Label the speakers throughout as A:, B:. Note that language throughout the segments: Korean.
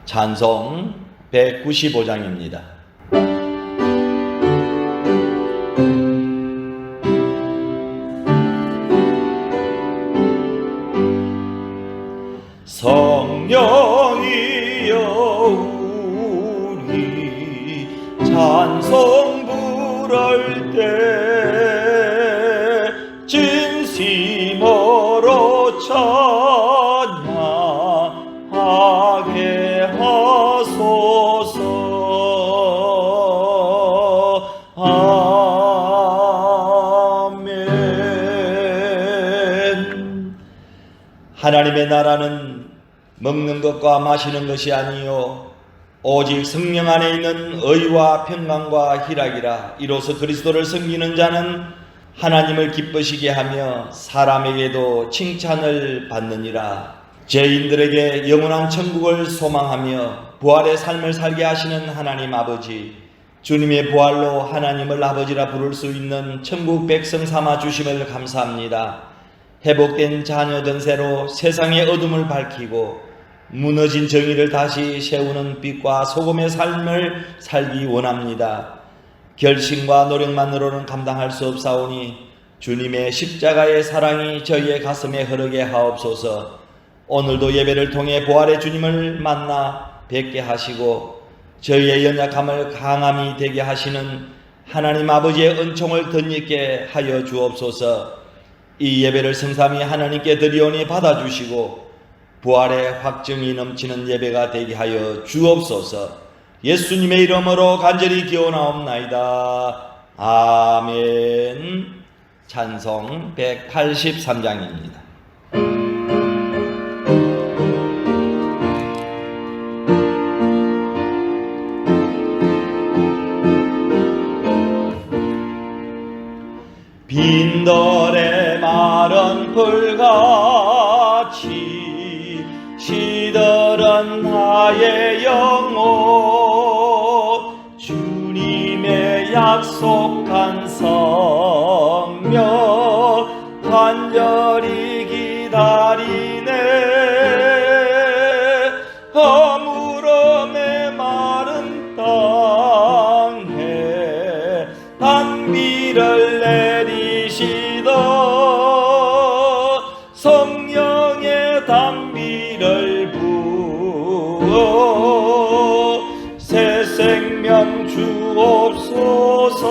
A: 찬송 195장입니다. 성령이여 우리 찬송 부를 때 진심으로 찬양하게 하소서. 아멘. 하나님의 나라는 먹는 것과 마시는 것이 아니요 오직 성령 안에 있는 의와 평강과 희락이라. 이로써 그리스도를 섬기는 자는 하나님을 기쁘시게 하며 사람에게도 칭찬을 받느니라. 죄인들에게 영원한 천국을 소망하며 부활의 삶을 살게 하시는 하나님 아버지, 주님의 부활로 하나님을 아버지라 부를 수 있는 천국 백성 삼아 주심을 감사합니다. 회복된 자녀 전세로 세상의 어둠을 밝히고 무너진 정의를 다시 세우는 빛과 소금의 삶을 살기 원합니다. 결심과 노력만으로는 감당할 수 없사오니 주님의 십자가의 사랑이 저희의 가슴에 흐르게 하옵소서. 오늘도 예배를 통해 부활의 주님을 만나 뵙게 하시고 저희의 연약함을 강함이 되게 하시는 하나님 아버지의 은총을 덧입게 하여 주옵소서. 이 예배를 성삼위 하나님께 드리오니 받아주시고 부활의 확증이 넘치는 예배가 되게 하여 주옵소서. 예수님의 이름으로 간절히 기원하옵나이다. 아멘. 찬송 183장입니다. 빈들의 마른 풀같이 시들은 나의 영혼, 주님의 약속한 성령 간절히 기다리네. 허물음의 마른 땅에 단비를 내리시던 성령의 단비를 부어 새 생명 주옵소서.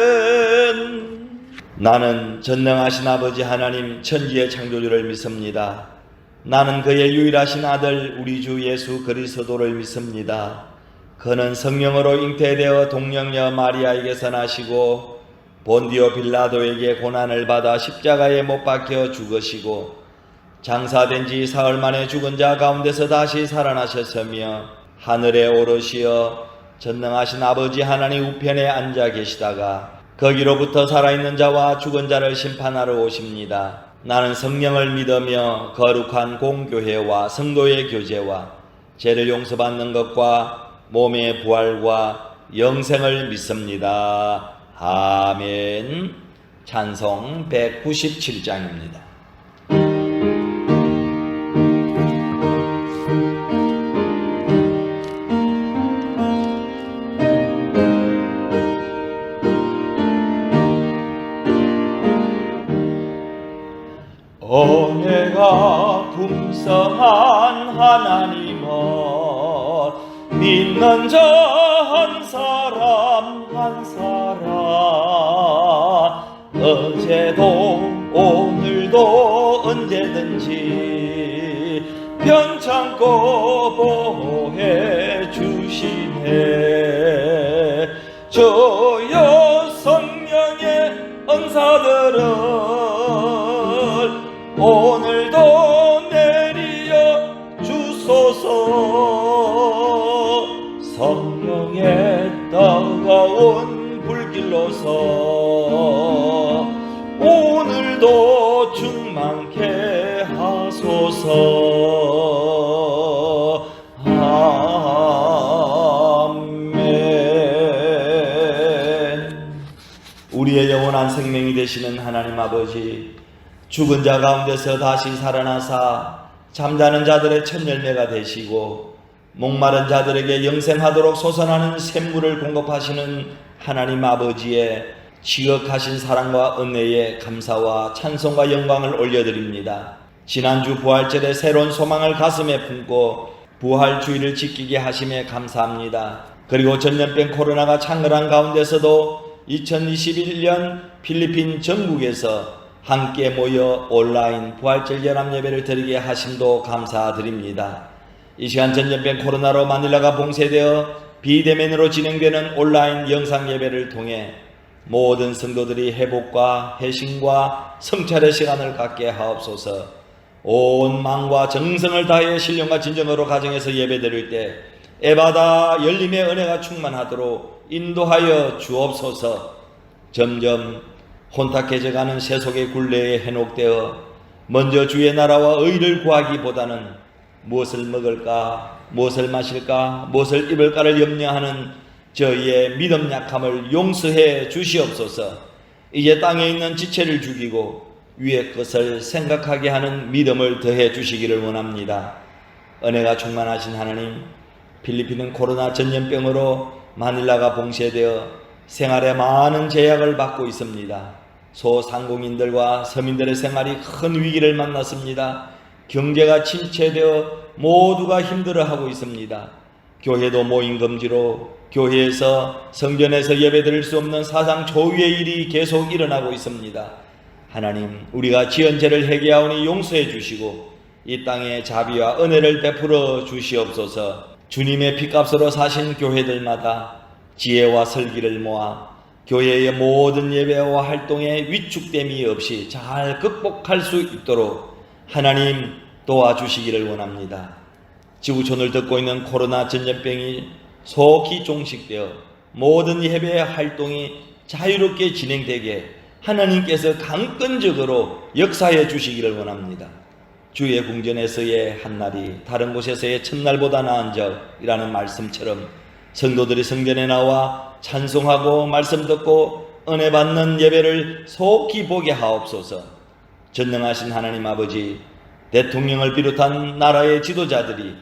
A: 아멘. 나는 전능하신 아버지 하나님 천지의 창조주를 믿습니다. 나는 그의 유일하신 아들 우리 주 예수 그리스도를 믿습니다. 그는 성령으로 잉태되어 동령녀 마리아에게서 나시고 본디오 빌라도에게 고난을 받아 십자가에 못 박혀 죽으시고 장사된 지 사흘 만에 죽은 자 가운데서 다시 살아나셨으며 하늘에 오르시어 전능하신 아버지 하나님 우편에 앉아 계시다가 거기로부터 살아있는 자와 죽은 자를 심판하러 오십니다. 나는 성령을 믿으며 거룩한 공교회와 성도의 교제와 죄를 용서받는 것과 몸의 부활과 영생을 믿습니다. 아멘. 찬송 197장입니다. 은혜가 풍성한 하나님은 믿는 자 한 사람 한 사람 어제도 오늘도 언제든지 편찮고 보호해 주시네. 저여 성령의 은사들을 오늘도 내리어 주소서. 성령의 따가운 불길로서 오늘도 충만케 하소서. 아멘. 우리의 영원한 생명이 되시는 하나님 아버지, 죽은 자 가운데서 다시 살아나사 잠자는 자들의 첫 열매가 되시고 목마른 자들에게 영생하도록 솟아나는 샘물을 공급하시는 하나님 아버지의 지극하신 사랑과 은혜에 감사와 찬송과 영광을 올려드립니다. 지난주 부활절에 새로운 소망을 가슴에 품고 부활주의를 지키게 하심에 감사합니다. 그리고 전염병 코로나가 창궐한 가운데서도 2021년 필리핀 전국에서 함께 모여 온라인 부활절 연합예배를 드리게 하심도 감사드립니다. 이 시간 전염병 코로나로 마닐라가 봉쇄되어 비대면으로 진행되는 온라인 영상예배를 통해 모든 성도들이 회복과 회심과 성찰의 시간을 갖게 하옵소서. 온 마음과 정성을 다해 신령과 진정으로 가정에서 예배드릴 때 에바다 열림의 은혜가 충만하도록 인도하여 주옵소서. 점점 혼탁해져가는 세속의 굴레에 해독되어 먼저 주의 나라와 의를 구하기보다는 무엇을 먹을까, 무엇을 마실까, 무엇을 입을까를 염려하는 저희의 믿음 약함을 용서해 주시옵소서. 이제 땅에 있는 지체를 죽이고 위의 것을 생각하게 하는 믿음을 더해 주시기를 원합니다. 은혜가 충만하신 하나님, 필리핀은 코로나 전염병으로 마닐라가 봉쇄되어 생활에 많은 제약을 받고 있습니다. 소상공인들과 서민들의 생활이 큰 위기를 만났습니다. 경제가 침체되어 모두가 힘들어하고 있습니다. 교회도 모임 금지로 교회에서 성전에서 예배드릴 수 없는 사상 초유의 일이 계속 일어나고 있습니다. 하나님, 우리가 지은 죄를 회개하오니 용서해 주시고 이 땅에 자비와 은혜를 베풀어 주시옵소서. 주님의 피값으로 사신 교회들마다 지혜와 설기를 모아 교회의 모든 예배와 활동에 위축됨이 없이 잘 극복할 수 있도록 하나님 도와주시기를 원합니다. 지구촌을 덮고 있는 코로나 전염병이 속히 종식되어 모든 예배의 활동이 자유롭게 진행되게 하나님께서 강권적으로 역사해 주시기를 원합니다. 주의 궁전에서의 한날이 다른 곳에서의 첫날보다 나은 적이라는 말씀처럼 성도들이 성전에 나와 찬송하고 말씀 듣고 은혜 받는 예배를 속히 보게 하옵소서. 전능하신 하나님 아버지, 대통령을 비롯한 나라의 지도자들이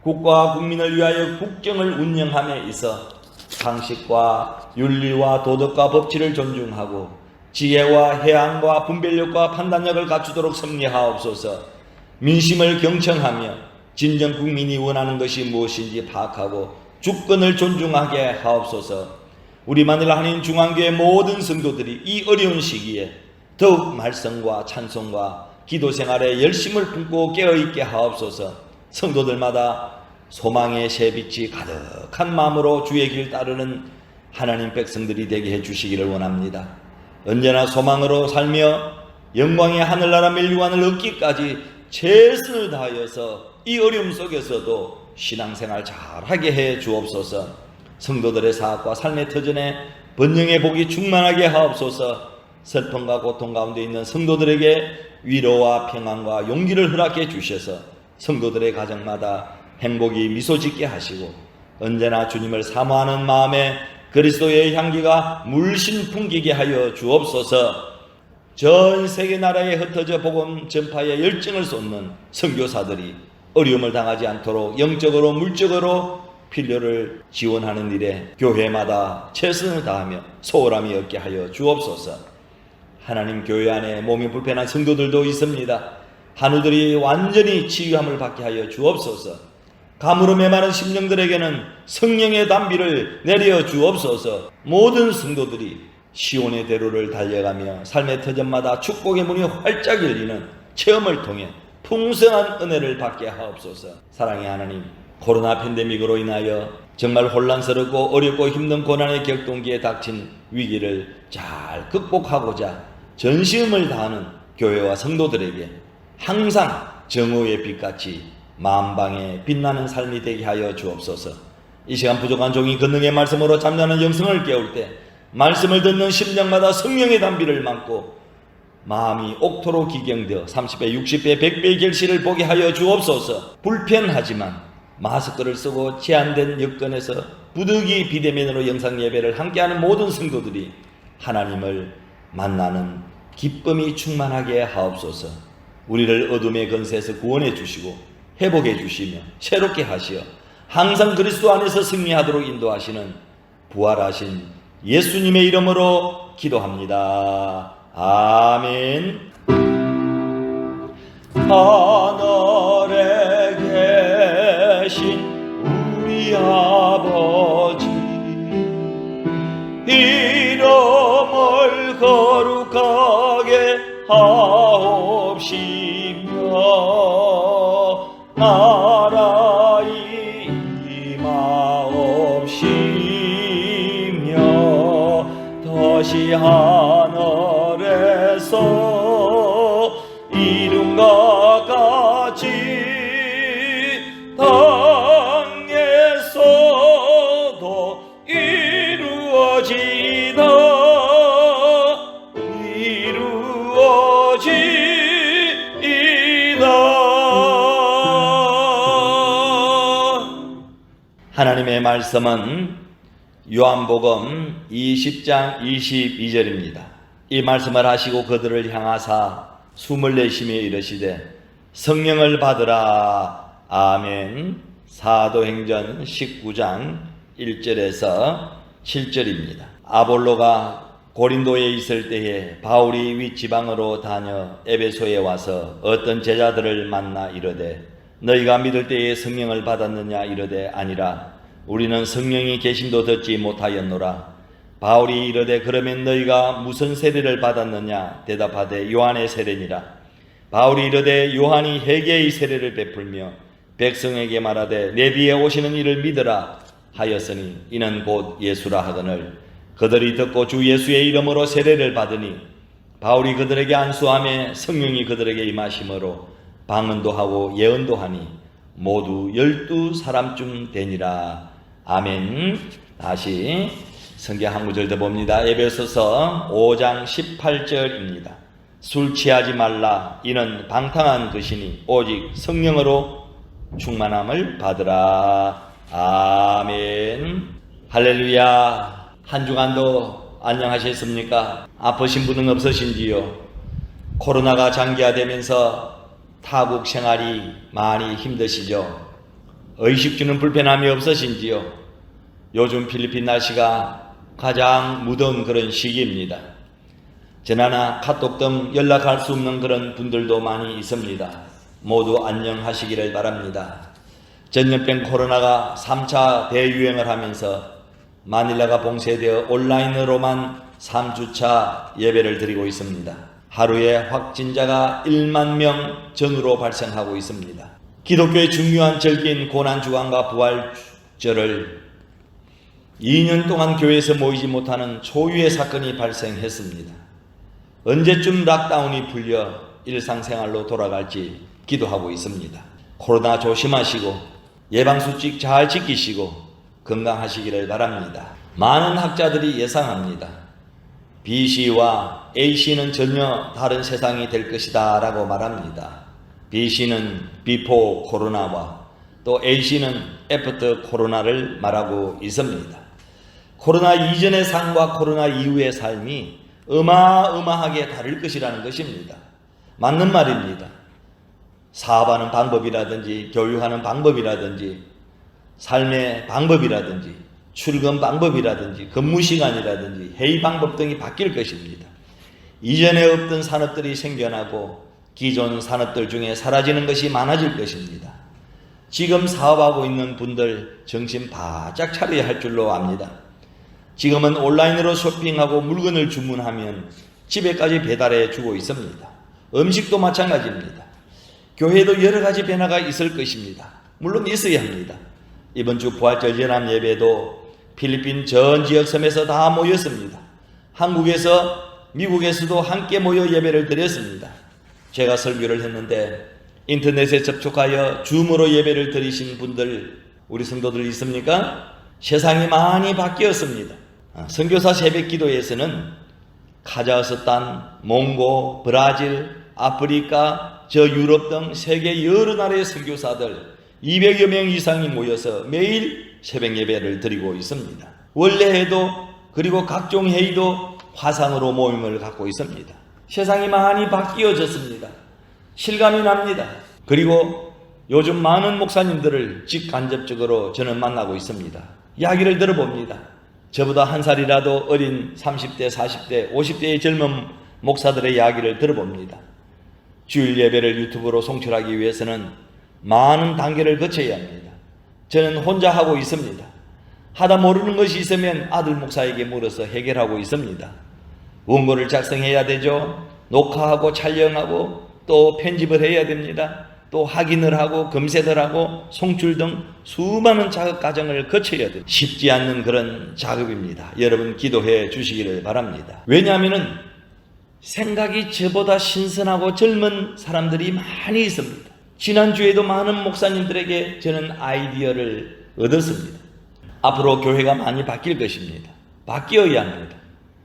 A: 국가와 국민을 위하여 국정을 운영함에 있어 상식과 윤리와 도덕과 법치를 존중하고 지혜와 해안과 분별력과 판단력을 갖추도록 섭리하옵소서. 민심을 경청하며 진정 국민이 원하는 것이 무엇인지 파악하고 주권을 존중하게 하옵소서. 우리 마닐라 한인 중앙교회 모든 성도들이 이 어려운 시기에 더욱 말씀과 찬송과 기도 생활에 열심을 품고 깨어있게 하옵소서. 성도들마다 소망의 새빛이 가득한 마음으로 주의 길 따르는 하나님 백성들이 되게 해주시기를 원합니다. 언제나 소망으로 살며 영광의 하늘나라 멸류관을 얻기까지 최선을 다하여서 이 어려움 속에서도 신앙생활 잘하게 해 주옵소서. 성도들의 사악과 삶의 터전에 번영의 복이 충만하게 하옵소서. 슬픔과 고통 가운데 있는 성도들에게 위로와 평안과 용기를 허락해 주셔서 성도들의 가정마다 행복이 미소짓게 하시고 언제나 주님을 사모하는 마음에 그리스도의 향기가 물씬 풍기게 하여 주옵소서. 전 세계 나라에 흩어져 복음 전파에 열정을 쏟는 선교사들이 어려움을 당하지 않도록 영적으로 물적으로 필요를 지원하는 일에 교회마다 최선을 다하며 소홀함이 없게 하여 주옵소서. 하나님, 교회 안에 몸이 불편한 성도들도 있습니다. 한우들이 완전히 치유함을 받게 하여 주옵소서. 가물어 메마른 심령들에게는 성령의 담비를 내려 주옵소서. 모든 성도들이 시온의 대로를 달려가며 삶의 터전마다 축복의 문이 활짝 열리는 체험을 통해 풍성한 은혜를 받게 하옵소서. 사랑의 하나님, 코로나 팬데믹으로 인하여 정말 혼란스럽고 어렵고 힘든 고난의 격동기에 닥친 위기를 잘 극복하고자 전심을 다하는 교회와 성도들에게 항상 정오의 빛같이 만방에 빛나는 삶이 되게 하여 주옵소서. 이 시간 부족한 종이 권능의 말씀으로 잠자는 영성을 깨울 때 말씀을 듣는 심령마다 성령의 담비를 맡고 마음이 옥토로 기경되어 30배, 60배, 100배의 결실을 보게 하여 주옵소서. 불편하지만 마스크를 쓰고 제한된 여건에서 부득이 비대면으로 영상 예배를 함께하는 모든 성도들이 하나님을 만나는 기쁨이 충만하게 하옵소서. 우리를 어둠의 건세에서 구원해 주시고 회복해 주시며 새롭게 하시어 항상 그리스도 안에서 승리하도록 인도하시는 부활하신 예수님의 이름으로 기도합니다. 아멘. 하늘에 계신 우리 아버지, 이름을 거룩하게 하옵시며 나라 임하옵시며 다시 하늘에서 이룬과 같이 땅에서도 이루어지다. 하나님의 말씀은 요한복음 20장 22절입니다. 이 말씀을 하시고 그들을 향하사 숨을 내쉬며 이르시되 성령을 받으라. 아멘. 사도행전 19장 1절에서 7절입니다. 아볼로가 고린도에 있을 때에 바울이 윗지방으로 다녀 에베소에 와서 어떤 제자들을 만나 이르되 너희가 믿을 때에 성령을 받았느냐 이르되 아니라 우리는 성령이 계심도 듣지 못하였노라. 바울이 이르되 그러면 너희가 무슨 세례를 받았느냐 대답하되 요한의 세례니라. 바울이 이르되 요한이 회개의 세례를 베풀며 백성에게 말하되 내 뒤에 오시는 이를 믿으라 하였으니 이는 곧 예수라 하거늘 그들이 듣고 주 예수의 이름으로 세례를 받으니 바울이 그들에게 안수하며 성령이 그들에게 임하심으로 방언도 하고 예언도 하니 모두 12사람쯤 되니라. 아멘. 다시 성경 한 구절 더 봅니다. 에베소서 5장 18절입니다. 술 취하지 말라. 이는 방탕한 것이니 오직 성령으로 충만함을 받으라. 아멘. 할렐루야. 한 주간도 안녕하셨습니까? 아프신 분은 없으신지요? 코로나가 장기화되면서 타국 생활이 많이 힘드시죠? 의식주는 불편함이 없으신지요? 요즘 필리핀 날씨가 가장 무더운 그런 시기입니다. 전화나 카톡 등 연락할 수 없는 그런 분들도 많이 있습니다. 모두 안녕하시기를 바랍니다. 전염병 코로나가 3차 대유행을 하면서 마닐라가 봉쇄되어 온라인으로만 3주차 예배를 드리고 있습니다. 하루에 확진자가 1만 명 전후로 발생하고 있습니다. 기독교의 중요한 절기인 고난주간과 부활절을 2년 동안 교회에서 모이지 못하는 초유의 사건이 발생했습니다. 언제쯤 락다운이 풀려 일상생활로 돌아갈지 기도하고 있습니다. 코로나 조심하시고 예방수칙 잘 지키시고 건강하시기를 바랍니다. 많은 학자들이 예상합니다. BC와 AC는 전혀 다른 세상이 될 것이다 라고 말합니다. BC는 before 코로나와 또 AC는 after 코로나를 말하고 있습니다. 코로나 이전의 삶과 코로나 이후의 삶이 어마어마하게 다를 것이라는 것입니다. 맞는 말입니다. 사업하는 방법이라든지 교육하는 방법이라든지 삶의 방법이라든지 출근 방법이라든지 근무 시간이라든지 회의 방법 등이 바뀔 것입니다. 이전에 없던 산업들이 생겨나고 기존 산업들 중에 사라지는 것이 많아질 것입니다. 지금 사업하고 있는 분들 정신 바짝 차려야 할 줄로 압니다. 지금은 온라인으로 쇼핑하고 물건을 주문하면 집에까지 배달해 주고 있습니다. 음식도 마찬가지입니다. 교회도 여러 가지 변화가 있을 것입니다. 물론 있어야 합니다. 이번 주 부활절 연합 예배도 필리핀 전 지역 섬에서 다 모였습니다. 한국에서 미국에서도 함께 모여 예배를 드렸습니다. 제가 설교를 했는데 인터넷에 접촉하여 줌으로 예배를 드리신 분들 우리 성도들 있습니까? 세상이 많이 바뀌었습니다. 선교사 새벽 기도에서는 카자흐스탄, 몽고, 브라질, 아프리카, 저 유럽 등 세계 여러 나라의 선교사들 200여 명 이상이 모여서 매일 새벽 예배를 드리고 있습니다. 원래 해도 그리고 각종 회의도 화상으로 모임을 갖고 있습니다. 세상이 많이 바뀌어졌습니다. 실감이 납니다. 그리고 요즘 많은 목사님들을 직간접적으로 저는 만나고 있습니다. 이야기를 들어봅니다. 저보다 한 살이라도 어린 30대, 40대, 50대의 젊은 목사들의 이야기를 들어봅니다. 주일 예배를 유튜브로 송출하기 위해서는 많은 단계를 거쳐야 합니다. 저는 혼자 하고 있습니다. 하다 모르는 것이 있으면 아들 목사에게 물어서 해결하고 있습니다. 원고를 작성해야 되죠. 녹화하고 촬영하고 또 편집을 해야 됩니다. 또 확인을 하고 검색을 하고 송출 등 수많은 작업 과정을 거쳐야 됩니다. 쉽지 않는 그런 작업입니다. 여러분 기도해 주시기를 바랍니다. 왜냐하면 생각이 저보다 신선하고 젊은 사람들이 많이 있습니다. 지난주에도 많은 목사님들에게 저는 아이디어를 얻었습니다. 앞으로 교회가 많이 바뀔 것입니다. 바뀌어야 합니다.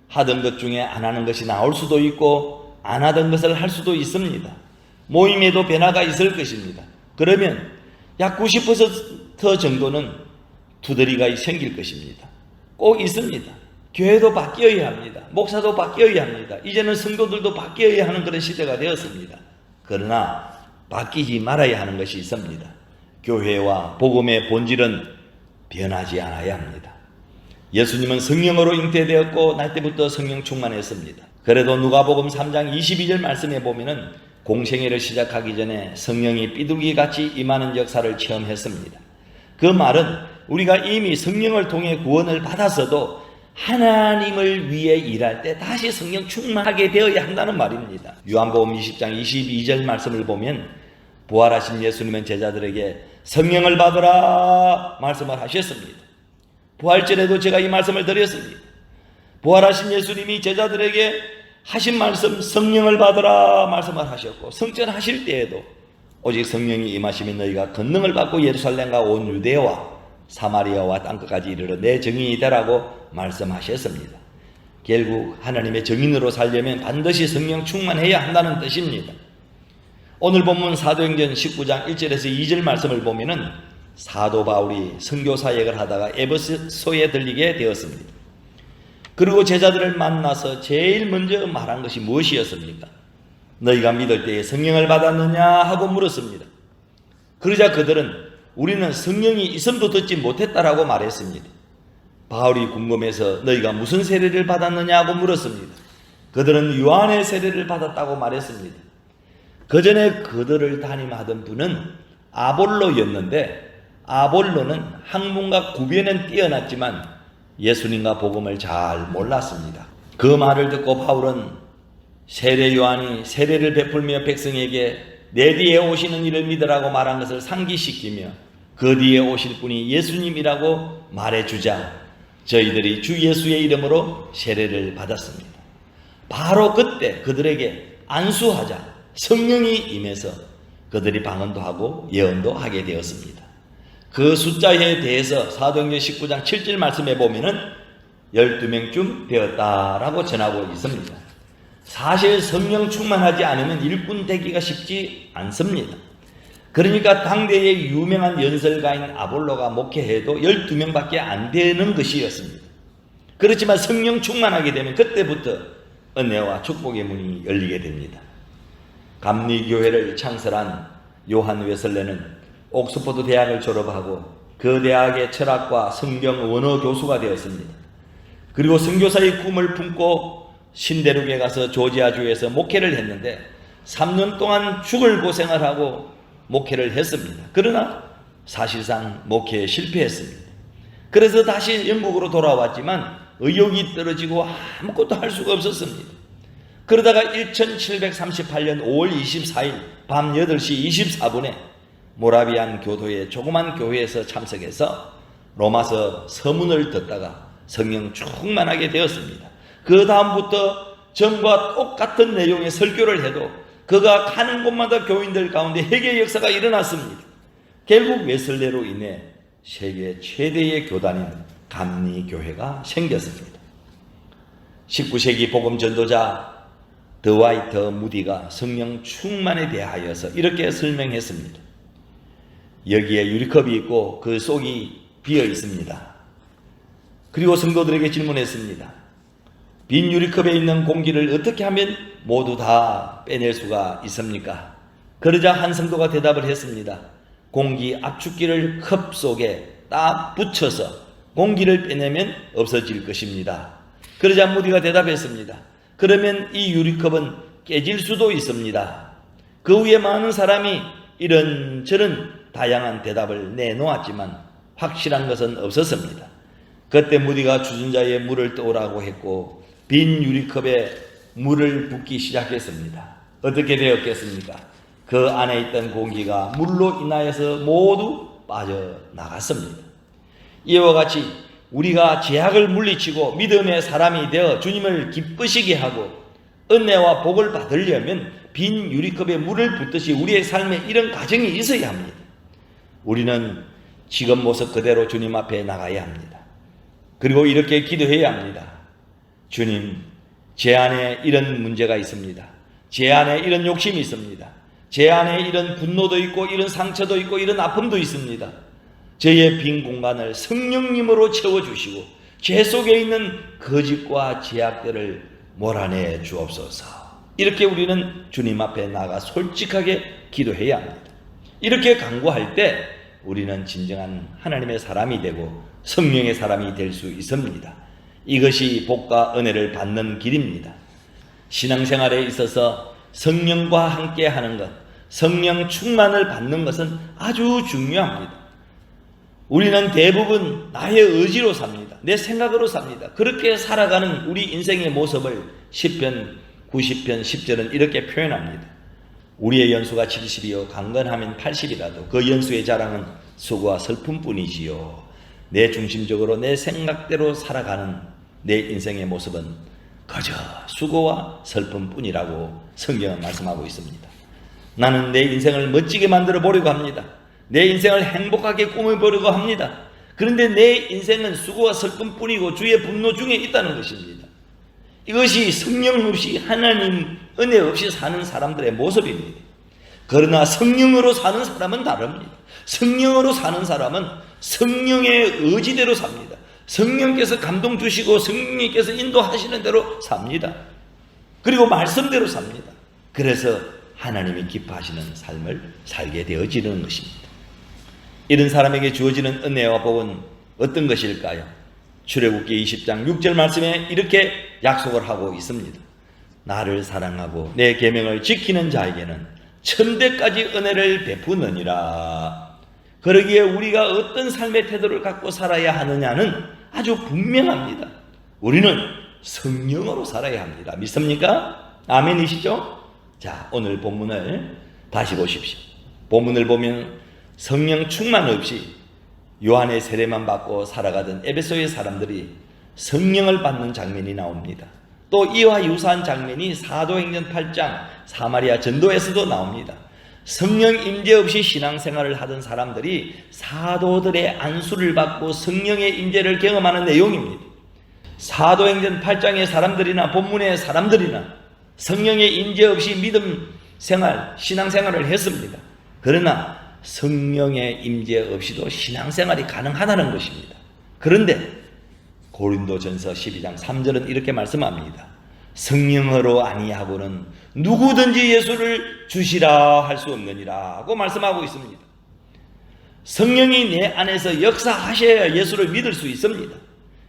A: 하던 것 중에 안 하는 것이 나올 수도 있고 안 하던 것을 할 수도 있습니다. 모임에도 변화가 있을 것입니다. 그러면 약 90% 정도는 두드리가 생길 것입니다. 꼭 있습니다. 교회도 바뀌어야 합니다. 목사도 바뀌어야 합니다. 이제는 성도들도 바뀌어야 하는 그런 시대가 되었습니다. 그러나 바뀌지 말아야 하는 것이 있습니다. 교회와 복음의 본질은 변하지 않아야 합니다. 예수님은 성령으로 잉태되었고 날 때부터 성령 충만했습니다. 그래도 누가복음 3장 22절 말씀에 보면은 공생애를 시작하기 전에 성령이 비둘기같이 임하는 역사를 체험했습니다. 그 말은 우리가 이미 성령을 통해 구원을 받았어도 하나님을 위해 일할 때 다시 성령 충만하게 되어야 한다는 말입니다. 요한복음 20장 22절 말씀을 보면 부활하신 예수님은 제자들에게 성령을 받으라 말씀을 하셨습니다. 부활절에도 제가 이 말씀을 드렸습니다. 부활하신 예수님이 제자들에게 하신 말씀 성령을 받으라 말씀을 하셨고 성전하실 때에도 오직 성령이 임하시면 너희가 권능을 받고 예루살렘과 온 유대와 사마리아와 땅끝까지 이르러 내 증인이 되라고 말씀하셨습니다. 결국 하나님의 증인으로 살려면 반드시 성령 충만해야 한다는 뜻입니다. 오늘 본문 사도행전 19장 1절에서 2절 말씀을 보면은 사도 바울이 선교 사역을 하다가 에베소에 들리게 되었습니다. 그리고 제자들을 만나서 제일 먼저 말한 것이 무엇이었습니까? 너희가 믿을 때에 성령을 받았느냐 하고 물었습니다. 그러자 그들은 우리는 성령이 있음도 듣지 못했다라고 말했습니다. 바울이 궁금해서 너희가 무슨 세례를 받았느냐 하고 물었습니다. 그들은 요한의 세례를 받았다고 말했습니다. 그 전에 그들을 담임하던 분은 아볼로였는데 아볼로는 학문과 구변은 뛰어났지만 예수님과 복음을 잘 몰랐습니다. 그 말을 듣고 바울은 세례 요한이 세례를 베풀며 백성에게 내 뒤에 오시는 이를 믿으라고 말한 것을 상기시키며 그 뒤에 오실 분이 예수님이라고 말해주자 저희들이 주 예수의 이름으로 세례를 받았습니다. 바로 그때 그들에게 안수하자 성령이 임해서 그들이 방언도 하고 예언도 하게 되었습니다. 그 숫자에 대해서 사도행전 19장 7절 말씀에 보면은 12명쯤 되었다라고 전하고 있습니다. 사실 성령 충만하지 않으면 일꾼 되기가 쉽지 않습니다. 그러니까 당대의 유명한 연설가인 아볼로가 목회해도 12명밖에 안 되는 것이었습니다. 그렇지만 성령 충만하게 되면 그때부터 은혜와 축복의 문이 열리게 됩니다. 감리교회를 창설한 요한 웨슬레는 옥스퍼드 대학을 졸업하고 그 대학의 철학과 성경 원어 교수가 되었습니다. 그리고 선교사의 꿈을 품고 신대륙에 가서 조지아주에서 목회를 했는데 3년 동안 죽을 고생을 하고 목회를 했습니다. 그러나 사실상 목회에 실패했습니다. 그래서 다시 영국으로 돌아왔지만 의욕이 떨어지고 아무것도 할 수가 없었습니다. 그러다가 1738년 5월 24일 밤 8시 24분에 모라비안 교도의 조그만 교회에서 참석해서 로마서 서문을 듣다가 성령 충만하게 되었습니다. 그 다음부터 전과 똑같은 내용의 설교를 해도 그가 가는 곳마다 교인들 가운데 회개의 역사가 일어났습니다. 결국 웨슬레로 인해 세계 최대의 교단인 감리교회가 생겼습니다. 19세기 복음 전도자 드와이터 무디가 성령 충만에 대하여서 이렇게 설명했습니다. 여기에 유리컵이 있고 그 속이 비어 있습니다. 그리고 성도들에게 질문했습니다. 빈 유리컵에 있는 공기를 어떻게 하면 모두 다 빼낼 수가 있습니까? 그러자 한 성도가 대답을 했습니다. 공기 압축기를 컵 속에 딱 붙여서 공기를 빼내면 없어질 것입니다. 그러자 무디가 대답했습니다. 그러면 이 유리컵은 깨질 수도 있습니다. 그 후에 많은 사람이 이런저런 다양한 대답을 내놓았지만 확실한 것은 없었습니다. 그때 무디가 주전자에 물을 떠오라고 했고 빈 유리컵에 물을 붓기 시작했습니다. 어떻게 되었겠습니까? 그 안에 있던 공기가 물로 인하여서 모두 빠져나갔습니다. 이와 같이 우리가 죄악을 물리치고 믿음의 사람이 되어 주님을 기쁘시게 하고 은혜와 복을 받으려면 빈 유리컵에 물을 붓듯이 우리의 삶에 이런 과정이 있어야 합니다. 우리는 지금 모습 그대로 주님 앞에 나가야 합니다. 그리고 이렇게 기도해야 합니다. 주님, 제 안에 이런 문제가 있습니다. 제 안에 이런 욕심이 있습니다. 제 안에 이런 분노도 있고 이런 상처도 있고 이런 아픔도 있습니다. 저의 빈 공간을 성령님으로 채워주시고 죄 속에 있는 거짓과 죄악들을 몰아내 주옵소서. 이렇게 우리는 주님 앞에 나가 솔직하게 기도해야 합니다. 이렇게 간구할 때 우리는 진정한 하나님의 사람이 되고 성령의 사람이 될 수 있습니다. 이것이 복과 은혜를 받는 길입니다. 신앙생활에 있어서 성령과 함께 하는 것, 성령 충만을 받는 것은 아주 중요합니다. 우리는 대부분 나의 의지로 삽니다. 내 생각으로 삽니다. 그렇게 살아가는 우리 인생의 모습을 시편 90편 10절은 이렇게 표현합니다. 우리의 연수가 70이요 강건하면 80이라도 그 연수의 자랑은 수고와 슬픔뿐이지요. 내 중심적으로 내 생각대로 살아가는 내 인생의 모습은 그저 수고와 슬픔뿐이라고 성경은 말씀하고 있습니다. 나는 내 인생을 멋지게 만들어 보려고 합니다. 내 인생을 행복하게 꾸며보려고 합니다. 그런데 내 인생은 수고와 슬픔뿐이고 주의 분노 중에 있다는 것입니다. 이것이 성령 없이 하나님 은혜 없이 사는 사람들의 모습입니다. 그러나 성령으로 사는 사람은 다릅니다. 성령으로 사는 사람은 성령의 의지대로 삽니다. 성령께서 감동 주시고 성령님께서 인도하시는 대로 삽니다. 그리고 말씀대로 삽니다. 그래서 하나님이 기뻐하시는 삶을 살게 되어지는 것입니다. 이런 사람에게 주어지는 은혜와 복은 어떤 것일까요? 출애굽기 20장 6절 말씀에 이렇게 약속을 하고 있습니다. 나를 사랑하고 내 계명을 지키는 자에게는 천대까지 은혜를 베푸느니라. 그러기에 우리가 어떤 삶의 태도를 갖고 살아야 하느냐는 아주 분명합니다. 우리는 성령으로 살아야 합니다. 믿습니까? 아멘이시죠? 자, 오늘 본문을 다시 보십시오. 본문을 보면 성령 충만 없이 요한의 세례만 받고 살아가던 에베소의 사람들이 성령을 받는 장면이 나옵니다. 또 이와 유사한 장면이 사도행전 8장 사마리아 전도에서도 나옵니다. 성령 임재 없이 신앙생활을 하던 사람들이 사도들의 안수를 받고 성령의 임재를 경험하는 내용입니다. 사도행전 8장의 사람들이나 본문의 사람들이나 성령의 임재 없이 믿음 생활, 신앙생활을 했습니다. 그러나 성령의 임재 없이도 신앙생활이 가능하다는 것입니다. 그런데 고린도전서 12장 3절은 이렇게 말씀합니다. 성령으로 아니하고는 누구든지 예수를 주시라 할 수 없느니라고 말씀하고 있습니다. 성령이 내 안에서 역사하셔야 예수를 믿을 수 있습니다.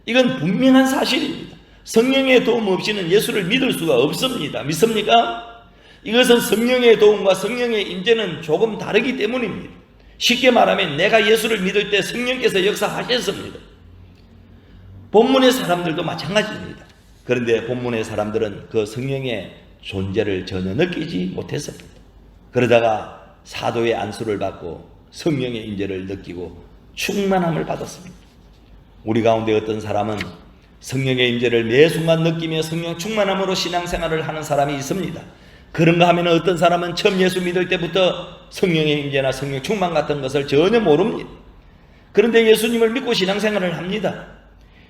A: 이건 분명한 사실입니다. 성령의 도움 없이는 예수를 믿을 수가 없습니다. 믿습니까? 이것은 성령의 도움과 성령의 임재는 조금 다르기 때문입니다. 쉽게 말하면 내가 예수를 믿을 때 성령께서 역사하셨습니다. 본문의 사람들도 마찬가지입니다. 그런데 본문의 사람들은 그 성령의 존재를 전혀 느끼지 못했습니다. 그러다가 사도의 안수를 받고 성령의 임재를 느끼고 충만함을 받았습니다. 우리 가운데 어떤 사람은 성령의 임재를 매 순간 느끼며 성령 충만함으로 신앙생활을 하는 사람이 있습니다. 그런가 하면 어떤 사람은 처음 예수 믿을 때부터 성령의 임재나 성령 충만 같은 것을 전혀 모릅니다. 그런데 예수님을 믿고 신앙생활을 합니다.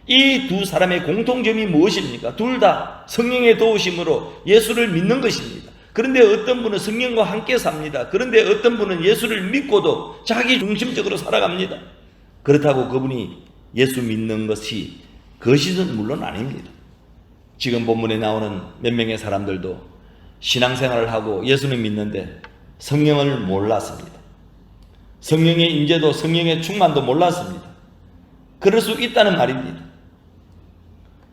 A: 이 두 사람의 공통점이 무엇입니까? 둘 다 성령의 도우심으로 예수를 믿는 것입니다. 그런데 어떤 분은 성령과 함께 삽니다. 그런데 어떤 분은 예수를 믿고도 자기 중심적으로 살아갑니다. 그렇다고 그분이 예수 믿는 것이 거짓은 물론 아닙니다. 지금 본문에 나오는 몇 명의 사람들도 신앙생활을 하고 예수님 믿는데 성령을 몰랐습니다. 성령의 임재도 성령의 충만도 몰랐습니다. 그럴 수 있다는 말입니다.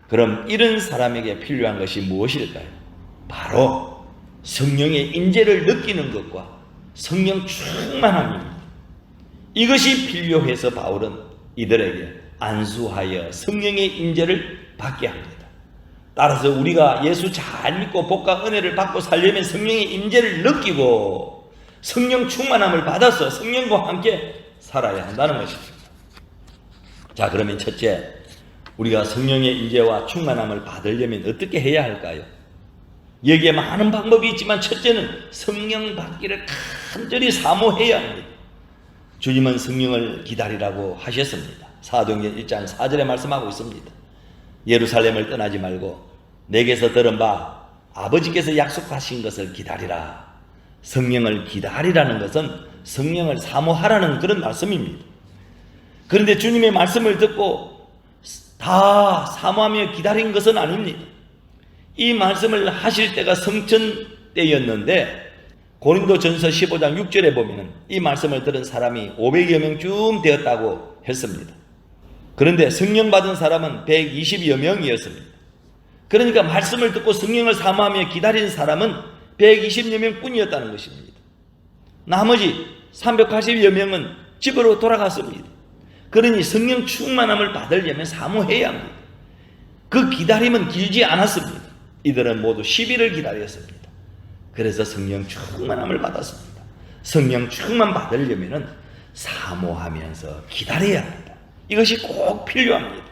A: 그럼 이런 사람에게 필요한 것이 무엇일까요? 바로 성령의 임재를 느끼는 것과 성령 충만함입니다. 이것이 필요해서 바울은 이들에게 안수하여 성령의 임재를 받게 합니다. 따라서 우리가 예수 잘 믿고 복과 은혜를 받고 살려면 성령의 임재를 느끼고 성령 충만함을 받아서 성령과 함께 살아야 한다는 것입니다. 자, 그러면 첫째, 우리가 성령의 임재와 충만함을 받으려면 어떻게 해야 할까요? 여기에 많은 방법이 있지만 첫째는 성령 받기를 간절히 사모해야 합니다. 주님은 성령을 기다리라고 하셨습니다. 사도행전 1장 4절에 말씀하고 있습니다. 예루살렘을 떠나지 말고 내게서 들은 바 아버지께서 약속하신 것을 기다리라. 성령을 기다리라는 것은 성령을 사모하라는 그런 말씀입니다. 그런데 주님의 말씀을 듣고 다 사모하며 기다린 것은 아닙니다. 이 말씀을 하실 때가 성천 때였는데 고린도전서 15장 6절에 보면 이 말씀을 들은 사람이 500여 명쯤 되었다고 했습니다. 그런데 성령 받은 사람은 120여 명이었습니다. 그러니까 말씀을 듣고 성령을 사모하며 기다린 사람은 120여 명뿐이었다는 것입니다. 나머지 380여 명은 집으로 돌아갔습니다. 그러니 성령 충만함을 받으려면 사모해야 합니다. 그 기다림은 길지 않았습니다. 이들은 모두 10일을 기다렸습니다. 그래서 성령 충만함을 받았습니다. 성령 충만 받으려면 사모하면서 기다려야 합니다. 이것이 꼭 필요합니다.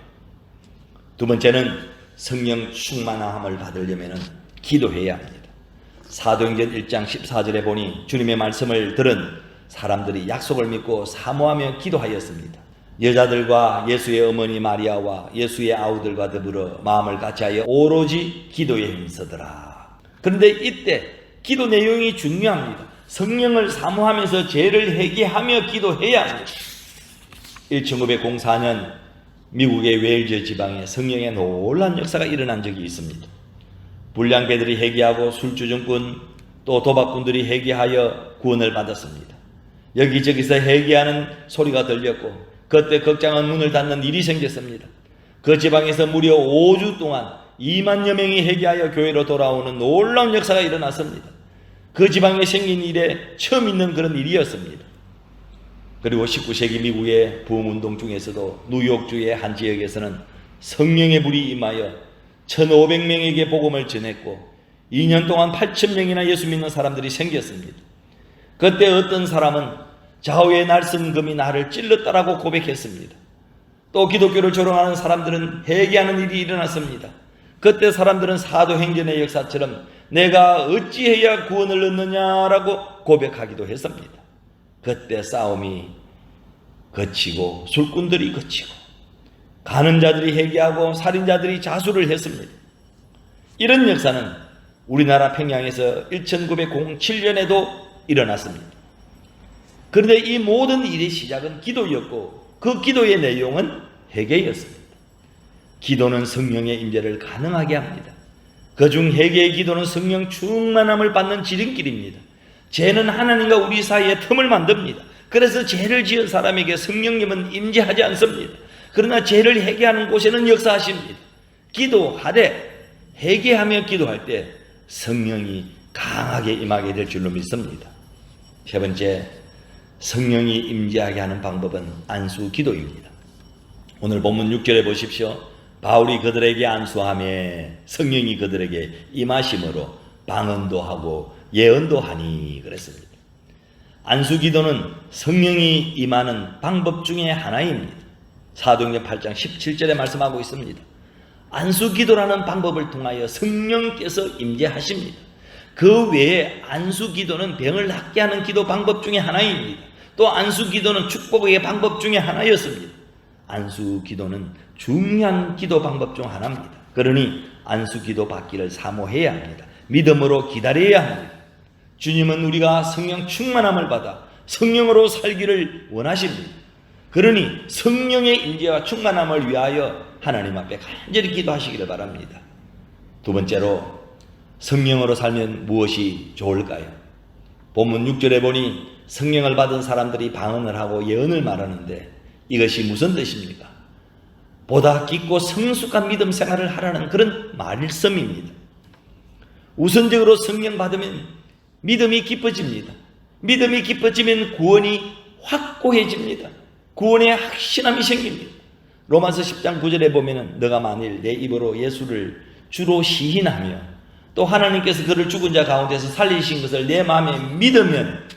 A: 두 번째는 성령 충만함을 받으려면 기도해야 합니다. 사도행전 1장 14절에 보니 주님의 말씀을 들은 사람들이 약속을 믿고 사모하며 기도하였습니다. 여자들과 예수의 어머니 마리아와 예수의 아우들과 더불어 마음을 같이하여 오로지 기도에 힘쓰더라. 그런데 이때 기도 내용이 중요합니다. 성령을 사모하면서 죄를 회개하며 기도해야 합니다. 1904년 미국의 웨일즈 지방에 성령의 놀라운 역사가 일어난 적이 있습니다. 불량배들이 회개하고 술주정꾼 또 도박꾼들이 회개하여 구원을 받았습니다. 여기저기서 회개하는 소리가 들렸고 그때 극장은 문을 닫는 일이 생겼습니다. 그 지방에서 무려 5주 동안 2만여 명이 회개하여 교회로 돌아오는 놀라운 역사가 일어났습니다. 그 지방에 생긴 일에 처음 있는 그런 일이었습니다. 그리고 19세기 미국의 부흥운동 중에서도 뉴욕주의 한 지역에서는 성령의 불이 임하여 1500명에게 복음을 전했고 2년 동안 8000명이나 예수 믿는 사람들이 생겼습니다. 그때 어떤 사람은 좌우의 날성금이 나를 찔렀다라고 고백했습니다. 또 기독교를 조롱하는 사람들은 회개하는 일이 일어났습니다. 그때 사람들은 사도행전의 역사처럼 내가 어찌해야 구원을 얻느냐라고 고백하기도 했습니다. 그때 싸움이 거치고 술꾼들이 거치고 가는 자들이 회개하고 살인자들이 자수를 했습니다. 이런 역사는 우리나라 평양에서 1907년에도 일어났습니다. 그런데 이 모든 일의 시작은 기도였고 그 기도의 내용은 회개였습니다. 기도는 성령의 임재를 가능하게 합니다. 그중 회개의 기도는 성령 충만함을 받는 지름길입니다. 죄는 하나님과 우리 사이에 틈을 만듭니다. 그래서 죄를 지은 사람에게 성령님은 임재하지 않습니다. 그러나 죄를 회개하는 곳에는 역사하십니다. 기도하되 회개하며 기도할 때 성령이 강하게 임하게 될 줄로 믿습니다. 세 번째, 성령이 임재하게 하는 방법은 안수 기도입니다. 오늘 본문 6절에 보십시오. 바울이 그들에게 안수하며 성령이 그들에게 임하심으로 방언도 하고 예언도 하니 그랬습니다. 안수 기도는 성령이 임하는 방법 중에 하나입니다. 사도행전 8장 17절에 말씀하고 있습니다. 안수 기도라는 방법을 통하여 성령께서 임재하십니다. 그 외에 안수 기도는 병을 낫게 하는 기도 방법 중에 하나입니다. 또 안수 기도는 축복의 방법 중에 하나였습니다. 안수 기도는 중요한 기도 방법 중 하나입니다. 그러니 안수 기도 받기를 사모해야 합니다. 믿음으로 기다려야 합니다. 주님은 우리가 성령 충만함을 받아 성령으로 살기를 원하십니다. 그러니 성령의 임재와 충만함을 위하여 하나님 앞에 간절히 기도하시기를 바랍니다. 두 번째로 성령으로 살면 무엇이 좋을까요? 본문 6절에 보니 성령을 받은 사람들이 방언을 하고 예언을 말하는데 이것이 무슨 뜻입니까? 보다 깊고 성숙한 믿음 생활을 하라는 그런 말씀입니다. 우선적으로 성령 받으면 믿음이 깊어집니다. 믿음이 깊어지면 구원이 확고해집니다. 구원의 확신함이 생깁니다. 로마서 10장 9절에 보면은 너가 만일 내 입으로 예수를 주로 시인하며 또 하나님께서 그를 죽은 자 가운데서 살리신 것을 내 마음에 믿으면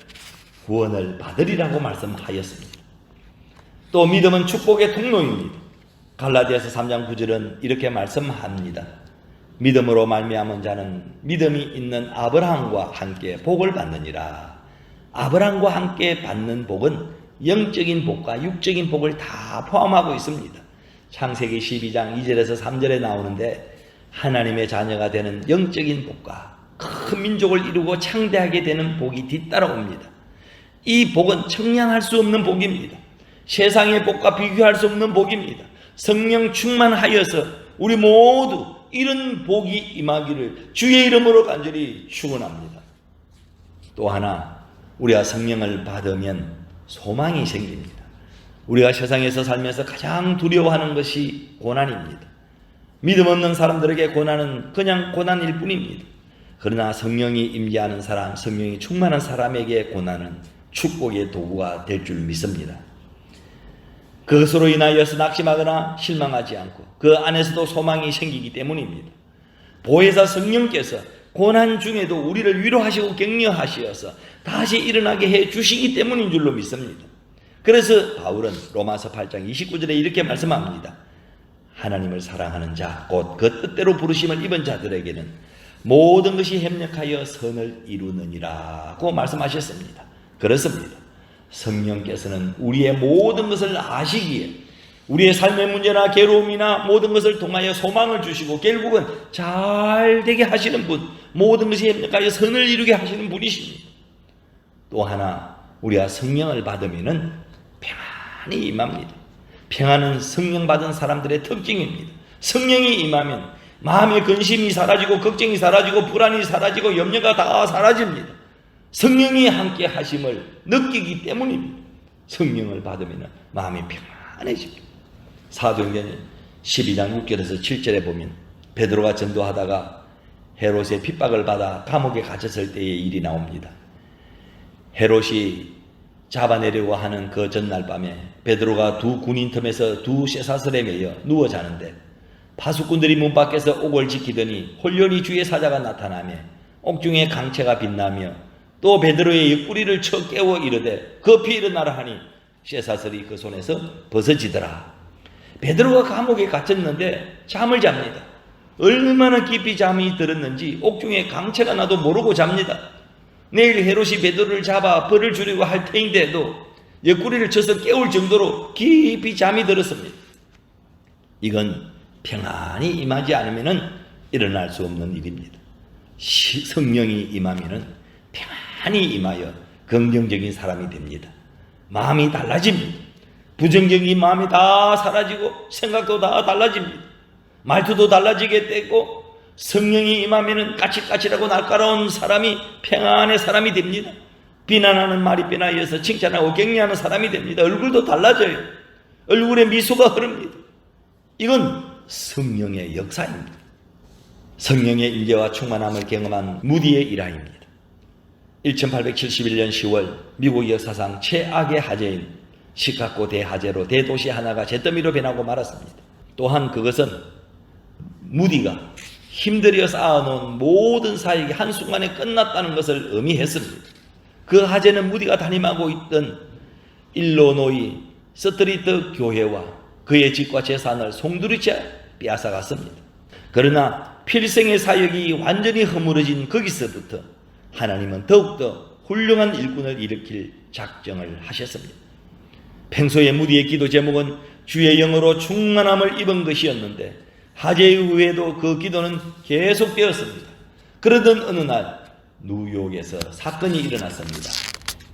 A: 구원을 받으리라고 말씀하였습니다. 또 믿음은 축복의 통로입니다. 갈라디아서 3장 9절은 이렇게 말씀합니다. 믿음으로 말미암은 자는 믿음이 있는 아브라함과 함께 복을 받느니라. 아브라함과 함께 받는 복은 영적인 복과 육적인 복을 다 포함하고 있습니다. 창세기 12장 2절에서 3절에 나오는데 하나님의 자녀가 되는 영적인 복과 큰 민족을 이루고 창대하게 되는 복이 뒤따라옵니다. 이 복은 청량할 수 없는 복입니다. 세상의 복과 비교할 수 없는 복입니다. 성령 충만하여서 우리 모두 이런 복이 임하기를 주의 이름으로 간절히 축원합니다. 또 하나, 우리가 성령을 받으면 소망이 생깁니다. 우리가 세상에서 살면서 가장 두려워하는 것이 고난입니다. 믿음 없는 사람들에게 고난은 그냥 고난일 뿐입니다. 그러나 성령이 임재하는 사람, 성령이 충만한 사람에게 고난은 축복의 도구가 될 줄 믿습니다. 그것으로 인하여서 낙심하거나 실망하지 않고 그 안에서도 소망이 생기기 때문입니다. 보혜사 성령께서 고난 중에도 우리를 위로하시고 격려하시어서 다시 일어나게 해 주시기 때문인 줄로 믿습니다. 그래서 바울은 로마서 8장 29절에 이렇게 말씀합니다. 하나님을 사랑하는 자, 곧 그 뜻대로 부르심을 입은 자들에게는 모든 것이 협력하여 선을 이루느니라고 말씀하셨습니다. 그렇습니다. 성령께서는 우리의 모든 것을 아시기에 우리의 삶의 문제나 괴로움이나 모든 것을 통하여 소망을 주시고 결국은 잘 되게 하시는 분, 모든 것이 협력하여 선을 이루게 하시는 분이십니다. 또 하나, 우리가 성령을 받으면 평안이 임합니다. 평안은 성령 받은 사람들의 특징입니다. 성령이 임하면 마음의 근심이 사라지고 걱정이 사라지고 불안이 사라지고 염려가 다 사라집니다. 성령이 함께 하심을 느끼기 때문입니다. 성령을 받으면 마음이 평안해집니다. 사도행전 12장 6절에서 7절에 보면 베드로가 전도하다가 헤롯의 핍박을 받아 감옥에 갇혔을 때의 일이 나옵니다. 헤롯이 잡아내려고 하는 그 전날 밤에 베드로가 두 군인 틈에서 두 쇠사슬에 매여 누워 자는데 파수꾼들이 문 밖에서 옥을 지키더니 홀연히 주의 사자가 나타나며 옥중에 강채가 빛나며 또 베드로의 옆구리를 쳐 깨워 이르되 급히 일어나라 하니 쇠사슬이 그 손에서 벗어지더라. 베드로가 감옥에 갇혔는데 잠을 잡니다. 얼마나 깊이 잠이 들었는지 옥중에 강채가 나도 모르고 잡니다. 내일 헤롯이 베드로를 잡아 벌을 주려고 할 터인데도 옆구리를 쳐서 깨울 정도로 깊이 잠이 들었습니다. 이건 평안이 임하지 않으면 일어날 수 없는 일입니다. 성령이 임하면 평안이 임하여 긍정적인 사람이 됩니다. 마음이 달라집니다. 부정적인 마음이 다 사라지고 생각도 다 달라집니다. 말투도 달라지게 되고 성령이 임하면 까칠까칠하고 날카로운 사람이 평안의 사람이 됩니다. 비난하는 말이 변하여서 칭찬하고 격려하는 사람이 됩니다. 얼굴도 달라져요. 얼굴에 미소가 흐릅니다. 이건 성령의 역사입니다. 성령의 임재와 충만함을 경험한 무디의 일화입니다. 1871년 10월 미국 역사상 최악의 화재인 시카고 대화재로 대도시 하나가 잿더미로 변하고 말았습니다. 또한 그것은 무디가 힘들여 쌓아놓은 모든 사역이 한순간에 끝났다는 것을 의미했습니다. 그 화재는 무디가 담임하고 있던 일리노이 스트리트 교회와 그의 집과 재산을 송두리째 빼앗아갔습니다. 그러나 필생의 사역이 완전히 허물어진 거기서부터 하나님은 더욱더 훌륭한 일꾼을 일으킬 작정을 하셨습니다. 평소에 무디의 기도 제목은 주의 영으로 충만함을 입은 것이었는데 화재 이후에도 그 기도는 계속되었습니다. 그러던 어느 날 뉴욕에서 사건이 일어났습니다.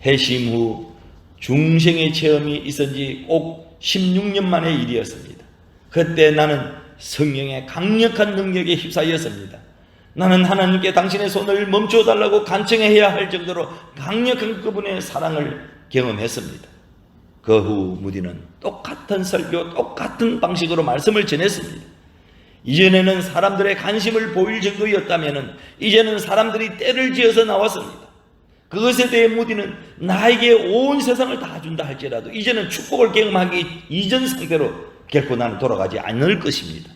A: 해심 후 중생의 체험이 있은 지 꼭 16년 만의 일이었습니다. 그때 나는 성령의 강력한 능력에 휩싸였습니다. 나는 하나님께 당신의 손을 멈춰달라고 간청해야 할 정도로 강력한 그분의 사랑을 경험했습니다. 그 후 무디는 똑같은 설교, 똑같은 방식으로 말씀을 전했습니다. 이전에는 사람들의 관심을 보일 정도였다면 이제는 사람들이 때를 지어서 나왔습니다. 그것에 대해 무디는 나에게 온 세상을 다 준다 할지라도 이제는 축복을 경험하기 이전 상태로 결코 나는 돌아가지 않을 것입니다.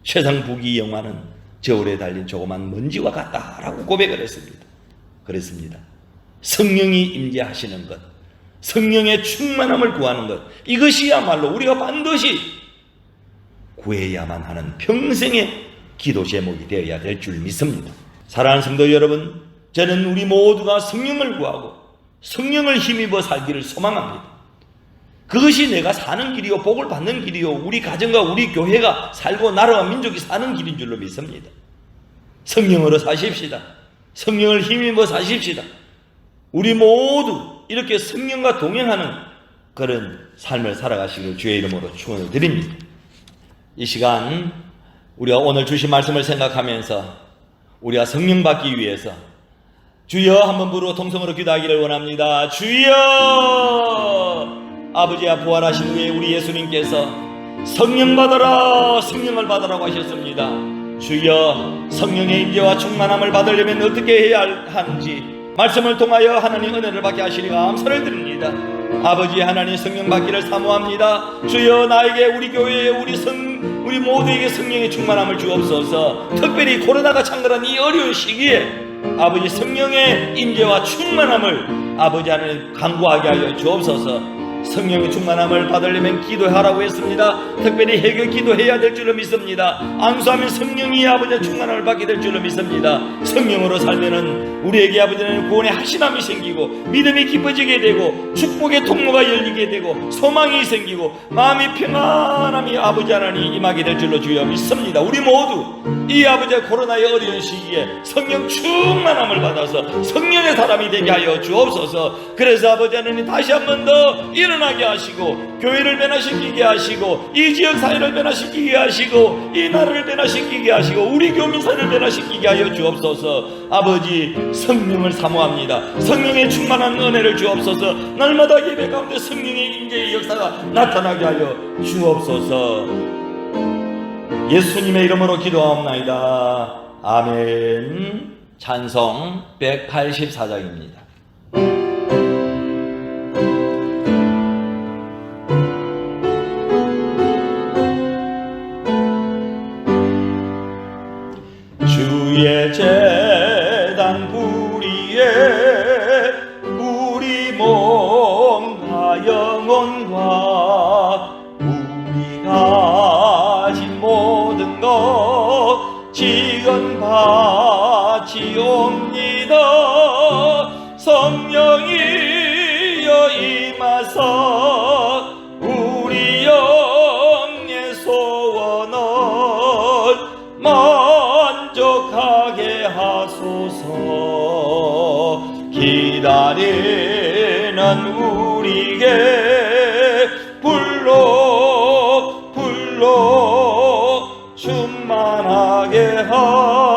A: 세상 부귀 영화는 저울에 달린 조그만 먼지와 같다라고 고백을 했습니다. 그랬습니다. 성령이 임재하시는 것, 성령의 충만함을 구하는 것, 이것이야말로 우리가 반드시 구해야만 하는 평생의 기도 제목이 되어야 될 줄 믿습니다. 사랑하는 성도 여러분, 저는 우리 모두가 성령을 구하고 성령을 힘입어 살기를 소망합니다. 그것이 내가 사는 길이요, 복을 받는 길이요, 우리 가정과 우리 교회가 살고 나라와 민족이 사는 길인 줄로 믿습니다. 성령으로 사십시다. 성령을 힘입어 사십시다. 우리 모두 이렇게 성령과 동행하는 그런 삶을 살아가시기를 주의 이름으로 축원을 드립니다. 이 시간 우리가 오늘 주신 말씀을 생각하면서 우리가 성령 받기 위해서 주여 한번 부르고 통성으로 기도하기를 원합니다. 주여! 아버지야, 부활하신 후에 우리 예수님께서 성령 받아라, 성령을 받으라고 하셨습니다. 주여, 성령의 임재와 충만함을 받으려면 어떻게 해야 하는지 말씀을 통하여 하나님 은혜를 받게 하시니 감사를 드립니다. 아버지 하나님, 성령 받기를 사모합니다. 주여, 나에게, 우리 교회에, 우리 모두에게 성령의 충만함을 주옵소서. 특별히 코로나가 창궐한 이 어려운 시기에 아버지 성령의 임재와 충만함을 아버지 하나님 간구하게 하여 주옵소서. 성령의 충만함을 받으려면 기도하라고 했습니다. 특별히 해결 기도해야 될 줄로 믿습니다. 안수하면 성령이 아버지의 충만함을 받게 될 줄로 믿습니다. 성령으로 살면은 우리에게 아버지는 구원의 확신함이 생기고 믿음이 깊어지게 되고 축복의 통로가 열리게 되고 소망이 생기고 마음이 평안함이 아버지 하나님 임하게 될 줄로 주여 믿습니다. 우리 모두 이 아버지의 코로나의 어려운 시기에 성령 충만함을 받아서 성령의 사람이 되게 하여 주옵소서. 그래서 아버지 하나님 다시 한 번 더 일어나게 하시고 교회를 변화시키게 하시고 이 지역 사회를 변화시키게 하시고 이 나라를 변화시키게 하시고 우리 교민사를 변화시키게 하여 주옵소서. 아버지, 성령을 사모합니다. 성령의 충만한 은혜를 주옵소서. 날마다 예배 가운데 성령의 임재의 역사가 나타나게 하여 주옵소서. 예수님의 이름으로 기도하옵나이다. 아멘. 찬송 184장입니다. 주의 제단 부리에 우리 몸과 영혼과 우리 가진 모든 것 지은 바치옵니다. 성령이여 임하사 우리 영의 소원을 만족하게 하소서. 기다리는 우리에게 불러 충만하게 하소서.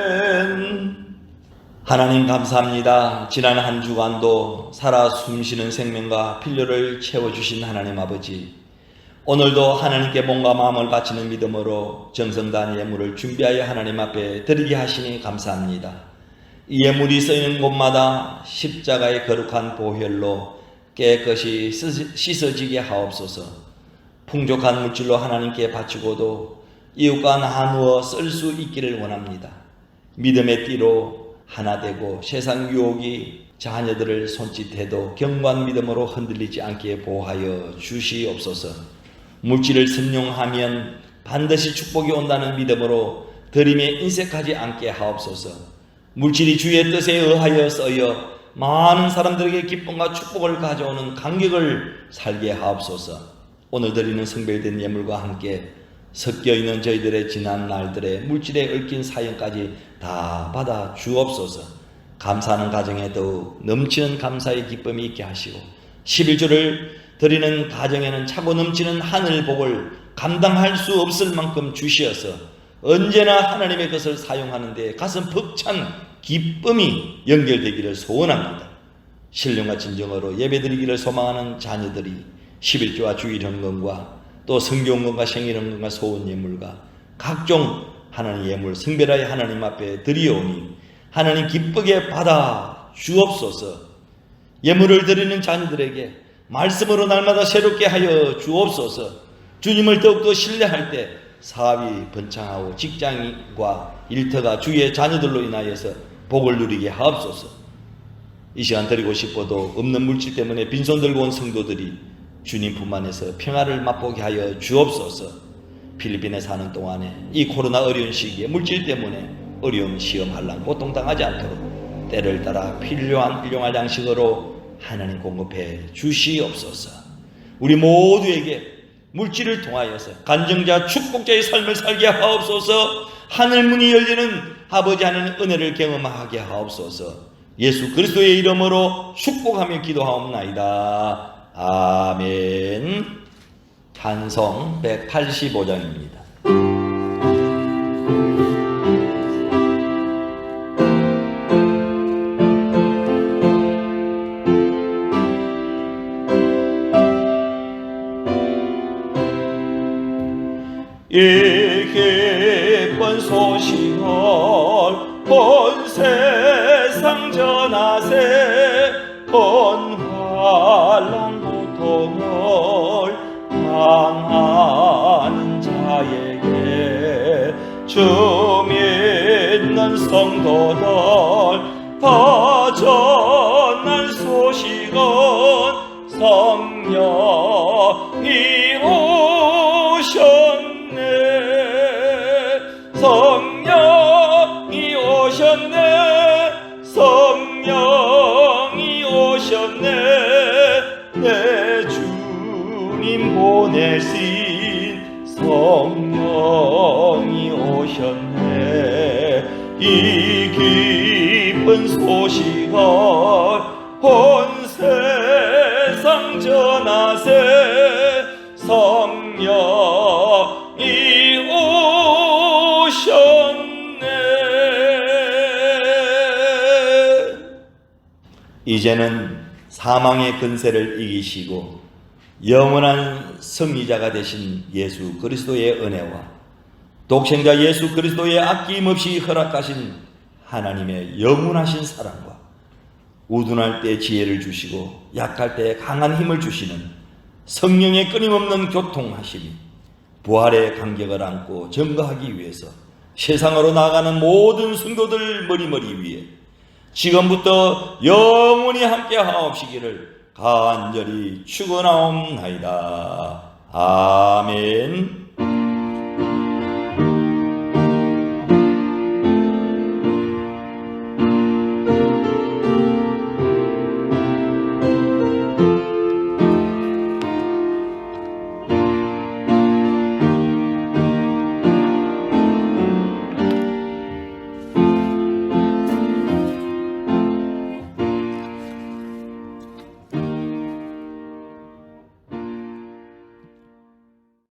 A: 아멘. 하나님 감사합니다. 지난 한 주간도 살아 숨쉬는 생명과 필요를 채워주신 하나님 아버지, 오늘도 하나님께 몸과 마음을 바치는 믿음으로 정성단 예물을 준비하여 하나님 앞에 드리게 하시니 감사합니다. 이 예물이 쓰이는 곳마다 십자가의 거룩한 보혈로 깨끗이 씻어지게 하옵소서. 풍족한 물질로 하나님께 바치고도 이웃과 나누어 쓸 수 있기를 원합니다. 믿음의 띠로 하나 되고 세상 유혹이 자녀들을 손짓해도 경고한 믿음으로 흔들리지 않게 보호하여 주시옵소서. 물질을 선용하면 반드시 축복이 온다는 믿음으로 들임에 인색하지 않게 하옵소서. 물질이 주의 뜻에 의하여 쓰여 많은 사람들에게 기쁨과 축복을 가져오는 간격을 살게 하옵소서. 오늘 드리는 성별된 예물과 함께 섞여있는 저희들의 지난 날들의 물질에 얽힌 사연까지 다 받아 주옵소서. 감사하는 가정에 더욱 넘치는 감사의 기쁨이 있게 하시고 11주를 드리는 가정에는 차고 넘치는 하늘 복을 감당할 수 없을 만큼 주시어서 언제나 하나님의 것을 사용하는 데 가슴 벅찬 기쁨이 연결되기를 소원합니다. 신령과 진정으로 예배드리기를 소망하는 자녀들이 11조와 주일헌금과 또 성경헌금과 생일헌금과 소원예물과 각종 하나님 예물 성별하여 하나님 앞에 드리오니 하나님 기쁘게 받아 주옵소서. 예물을 드리는 자녀들에게 말씀으로 날마다 새롭게 하여 주옵소서. 주님을 더욱더 신뢰할 때 사업이 번창하고 직장과 일터가 주의 자녀들로 인하여서 복을 누리게 하옵소서. 이 시간 드리고 싶어도 없는 물질 때문에 빈손 들고 온 성도들이 주님 품 안에서 평화를 맛보게 하여 주옵소서. 필리핀에 사는 동안에 이 코로나 어려운 시기에 물질 때문에 어려움, 시험, 환난, 고통당하지 않도록 때를 따라 필요한 일용할 양식으로 하나님 공급해 주시옵소서. 우리 모두에게 물질을 통하여서 간증자, 축복자의 삶을 살게 하옵소서. 하늘문이 열리는 아버지 하나님 은혜를 경험하게 하옵소서. 예수 그리스도의 이름으로 축복하며 기도하옵나이다. 아멘. 찬송 185장입니다. 이 기쁜 소식을 온 세상 전하세. 온 환난 고통을 당하는 자에게 주 믿는 성도들 다 전할 소식은 성령이 오셨네. 성령이 오셨네. 성령이 오셨네. 내 주님 보내신 성령이 오셨네. 이 기쁜 소식을 온 세상 전하세. 성령이 오셨네. 이제는 사망의 근세를 이기시고 영원한 승리자가 되신 예수 그리스도의 은혜와 독생자 예수 그리스도의 아낌없이 허락하신 하나님의 영원하신 사랑과 우둔할 때 지혜를 주시고 약할 때 강한 힘을 주시는 성령의 끊임없는 교통하심이 부활의 간격을 안고 증거하기 위해서 세상으로 나아가는 모든 성도들 머리머리 위에 지금부터 영원히 함께 하옵시기를 간절히 축원하옵나이다. 아멘.